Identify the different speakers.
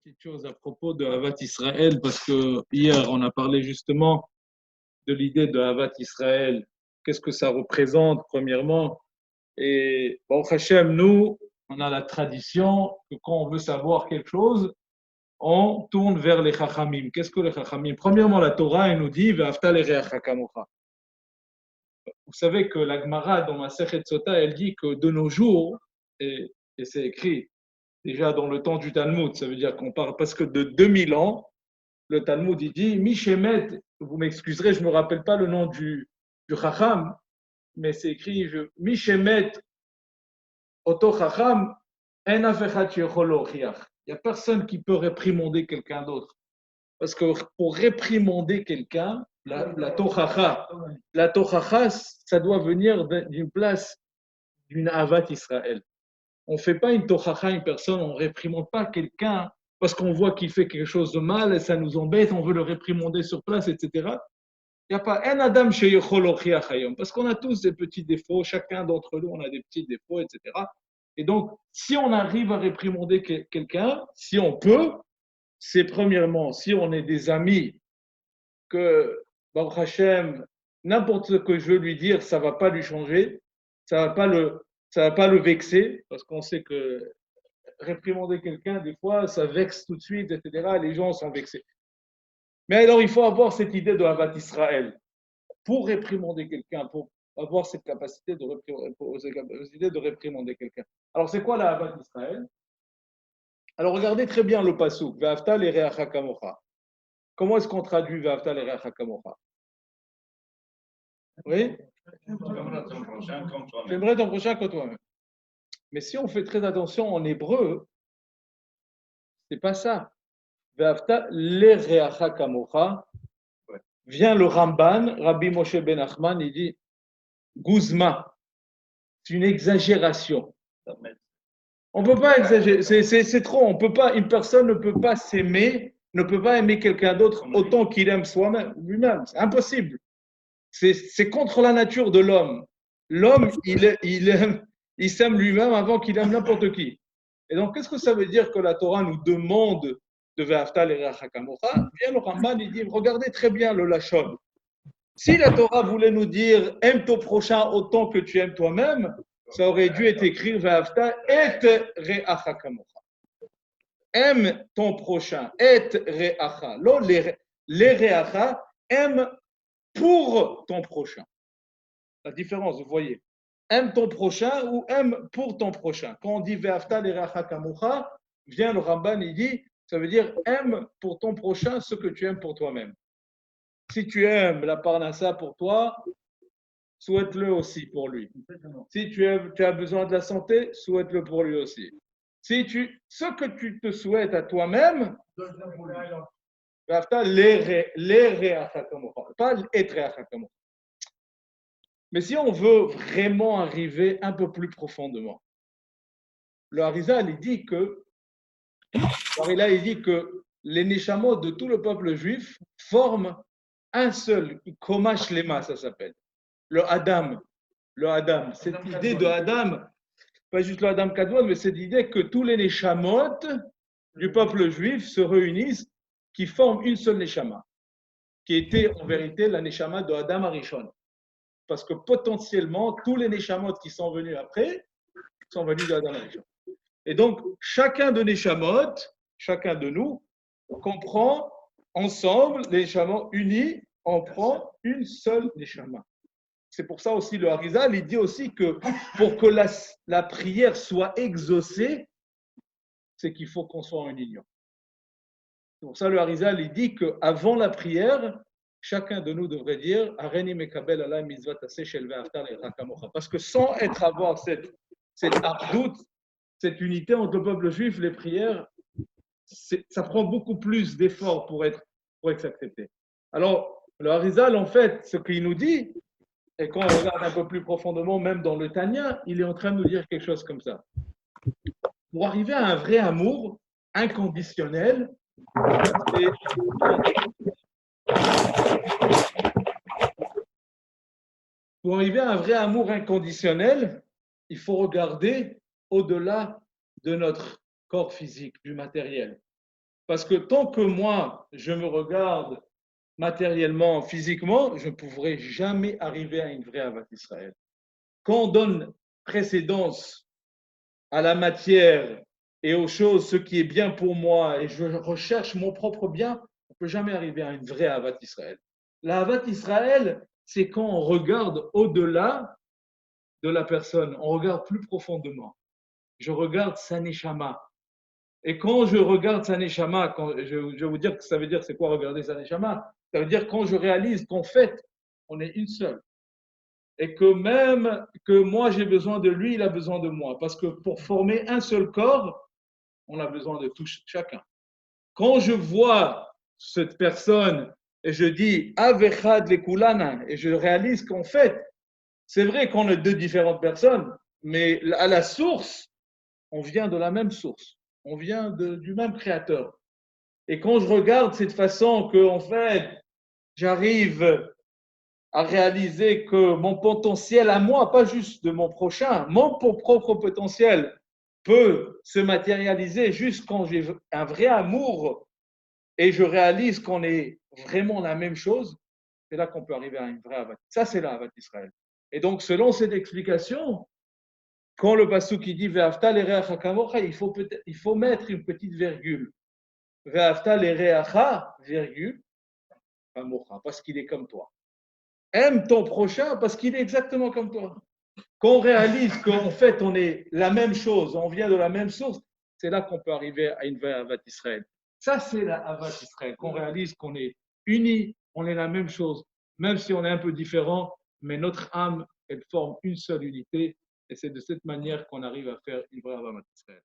Speaker 1: Petite chose à propos de Havat Israël, parce que hier on a parlé justement de l'idée de Havat Israël. Qu'est-ce que ça représente, premièrement? Et Baruch Hashem, nous, on a la tradition que quand on veut savoir quelque chose, on tourne vers les Chachamim. Qu'est-ce que les Chachamim? Premièrement, la Torah, elle nous dit Ve'afta l'ereacha kamocha. Vous savez que la Gemara dans Masechet Sota, elle dit que de nos jours, et c'est écrit déjà dans le temps du Talmud, ça veut dire qu'on parle presque de 2000 ans, le Talmud il dit Mishemet, vous m'excuserez, je ne me rappelle pas le nom du Chacham, mais c'est écrit Mishemet Oto Chacham, En Afechat Yechol Lochiach. Il n'y a personne qui peut réprimander quelqu'un d'autre. Parce que pour réprimander quelqu'un, la tochacha, ça doit venir d'une place d'une Havat Israël. On ne fait pas une tochacha à une personne, on ne réprimande pas quelqu'un parce qu'on voit qu'il fait quelque chose de mal et ça nous embête, on veut le réprimander sur place, etc. Il n'y a pas un Adam chez Yechol parce qu'on a tous des petits défauts, chacun d'entre nous, on a des petits défauts, etc. Et donc, si on arrive à réprimander quelqu'un, si on peut, c'est premièrement, si on est des amis, que Baruch Hashem, n'importe ce que je veux lui dire, ça ne va pas lui changer, ça ne va pas le vexer, parce qu'on sait que réprimander quelqu'un, des fois, ça vexe tout de suite, etc. Les gens sont vexés. Mais alors, il faut avoir cette idée de Havat Israël. Pour réprimander quelqu'un, pour avoir cette capacité de réprimander quelqu'un. Alors, c'est quoi la Havat Israël? Alors, regardez très bien le pasuk. Ve'afta l'ereacha kamocha. Comment est-ce qu'on traduit Ve'afta l'ereacha kamocha? Oui? J'aimerais ton prochain que toi-même. Mais si on fait très attention en hébreu, c'est pas ça. Ve'afta l'ereacha kamocha. Vient le Ramban, Rabbi Moshe Ben Achman, il dit Guzma, c'est une exagération. On ne peut pas exagérer, c'est trop. On peut pas, une personne ne peut pas s'aimer, ne peut pas aimer quelqu'un d'autre autant qu'il aime soi-même, lui-même. C'est impossible. C'est contre la nature de l'homme. L'homme, il s'aime lui-même avant qu'il aime n'importe qui. Et donc, qu'est-ce que ça veut dire que la Torah nous demande de Ve'afta l'ereacha kamocha? Bien le Ramban, il dit, regardez très bien le Lachon. Si la Torah voulait nous dire aime ton prochain autant que tu aimes toi-même, ça aurait dû être écrit Ve'afta et re'acha kamocha. Aime ton prochain, et re'acha. Les re'acha, aime pour ton prochain. La différence, vous voyez. Aime ton prochain ou aime pour ton prochain. Quand on dit Ve'afta l'ereacha kamocha, vient le Ramban, il dit, ça veut dire aime pour ton prochain ce que tu aimes pour toi-même. Si tu aimes la parnassa pour toi, souhaite-le aussi pour lui. Si tu as besoin de la santé, souhaite-le pour lui aussi. Ce que tu te souhaites à toi-même, pas mais si on veut vraiment arriver un peu plus profondément, le Harizal, il dit que les Neshamot de tout le peuple juif forment un seul, Komash Lema, ça s'appelle. Le Adam. Cette idée de Adam, pas juste le Adam Kadmon, mais cette idée que tous les Neshamot du peuple juif se réunissent, qui forment une seule Neshama, qui était en vérité la Neshama de Adam Arishon. Parce que potentiellement, tous les Neshamot qui sont venus après, sont venus de Adam Arishon. Et donc, chacun de Neshamot, chacun de nous, comprend ensemble, les Neshamot unis, on prend une seule Neshama. C'est pour ça aussi le Harizal, il dit aussi que pour que la prière soit exaucée, c'est qu'il faut qu'on soit en union. C'est pour ça le Harizal, il dit qu'avant la prière, chacun de nous devrait dire Areni mekabel alay mitzvat aseh shel ve'afta l'ereacha kamocha. Parce que sans avoir cette ardout, cette unité entre le peuple juif, les prières, ça prend beaucoup plus d'efforts pour être accepté. Alors, le Harizal, en fait, ce qu'il nous dit, et quand on regarde un peu plus profondément, même dans le Tanya, il est en train de nous dire quelque chose comme ça. Pour arriver à un vrai amour inconditionnel, il faut regarder au-delà de notre corps physique, du matériel. Parce que tant que moi, je me regarde matériellement, physiquement, je ne pourrai jamais arriver à une vraie Avat Israël. Quand on donne précédence à la matière et aux choses, ce qui est bien pour moi, et je recherche mon propre bien, on ne peut jamais arriver à une vraie Avat Israël. La Avat Israël, c'est quand on regarde au-delà de la personne, on regarde plus profondément. Je regarde sa neshama. Et quand je regarde sa neshama, je vais vous dire que ça veut dire c'est quoi regarder sa neshama. Ça veut dire quand je réalise qu'en fait, on est une seule. Et que même que moi j'ai besoin de lui, il a besoin de moi. Parce que pour former un seul corps, on a besoin de tout chacun. Quand je vois cette personne et je dis Avechad le kulana, et je réalise qu'en fait, c'est vrai qu'on est deux différentes personnes, mais à la source, on vient de la même source. On vient du même créateur. Et quand je regarde cette façon que, en fait, j'arrive à réaliser que mon potentiel à moi, pas juste de mon prochain, mon propre potentiel peut se matérialiser juste quand j'ai un vrai amour et je réalise qu'on est vraiment la même chose, c'est là qu'on peut arriver à une vraie Avat. Ça, c'est la Avat Israël. Et donc, selon cette explication, quand le passou qui dit Ve'afta l'ereacha kamocha, il faut mettre une petite virgule. Ve'afta l'ereacha, virgule, kamocha, parce qu'il est comme toi. Aime ton prochain parce qu'il est exactement comme toi. Quand on réalise qu'en fait on est la même chose, on vient de la même source, c'est là qu'on peut arriver à une vraie Avat Israël. Ça, c'est la Avat Israël. Qu'on réalise qu'on est unis, on est la même chose, même si on est un peu différent, mais notre âme, elle forme une seule unité. Et c'est de cette manière qu'on arrive à faire une vraie Avat Israël.